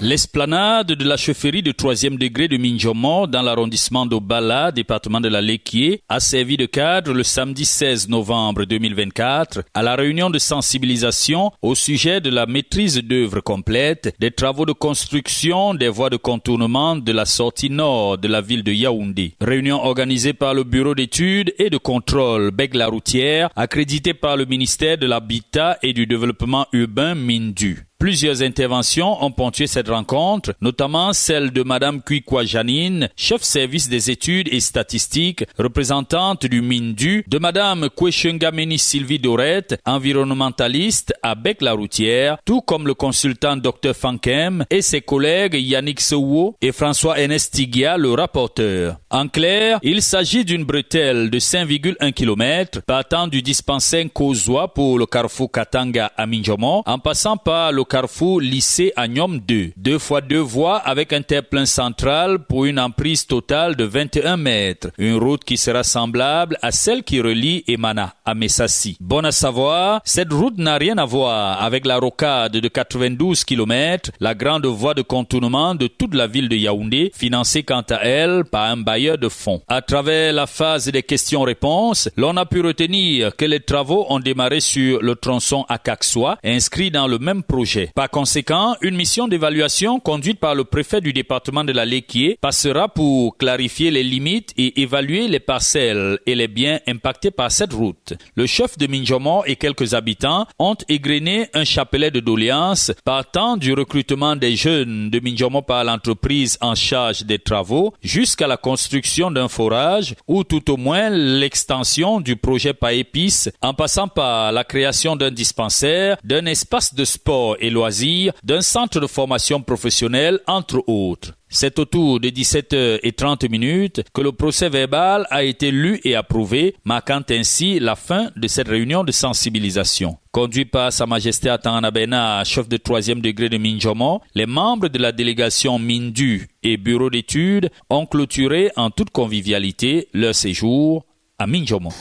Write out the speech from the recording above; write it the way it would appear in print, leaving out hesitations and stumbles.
L'esplanade de la chefferie de 3e degré de Minjomo dans l'arrondissement d'Obala, département de la Lekié, a servi de cadre le samedi 16 novembre 2024 à la réunion de sensibilisation au sujet de la maîtrise d'œuvre complète des travaux de construction des voies de contournement de la sortie nord de la ville de Yaoundé. Réunion organisée par le bureau d'études et de contrôle Bègue-la-Routière, accrédité par le ministère de l'Habitat et du Développement urbain Mindu. Plusieurs interventions ont ponctué cette rencontre, notamment celle de Madame Kuikwa Janine, chef service des études et statistiques, représentante du Mindu, de Madame Kweshungameni Sylvie Dorette, environnementaliste à Bègue-la-Routière, tout comme le consultant Dr Fankem et ses collègues Yannick Sewo et François Ernest Tigia, le rapporteur. En clair, il s'agit d'une bretelle de 5,1 km partant du dispensaire Kozwa pour le carrefour Katanga à Minjomo, en passant par le carrefour lycée Agnom 2, 2 fois 2 voies avec un terre-plein central pour une emprise totale de 21 mètres. Une route qui sera semblable à celle qui relie Emana à Messassi. Bon à savoir, cette route n'a rien à voir avec la rocade de 92 km, la grande voie de contournement de toute la ville de Yaoundé, financée quant à elle par un bailleur de fonds. À travers la phase des questions-réponses, l'on a pu retenir que les travaux ont démarré sur le tronçon Akakswa, inscrit dans le même projet. Par conséquent, une mission d'évaluation conduite par le préfet du département de la Lekié passera pour clarifier les limites et évaluer les parcelles et les biens impactés par cette route. Le chef de Minjomo et quelques habitants ont égrené un chapelet de doléances partant du recrutement des jeunes de Minjomo par l'entreprise en charge des travaux jusqu'à la construction d'un forage ou tout au moins l'extension du projet Paépis en passant par la création d'un dispensaire, d'un espace de sport et loisirs, d'un centre de formation professionnelle, entre autres. C'est autour de 17h30 que le procès verbal a été lu et approuvé, marquant ainsi la fin de cette réunion de sensibilisation. Conduit par Sa Majesté Atangana Bena, chef de 3e degré de Minjomo, les membres de la délégation Mindu et bureau d'études ont clôturé en toute convivialité leur séjour à Minjomo.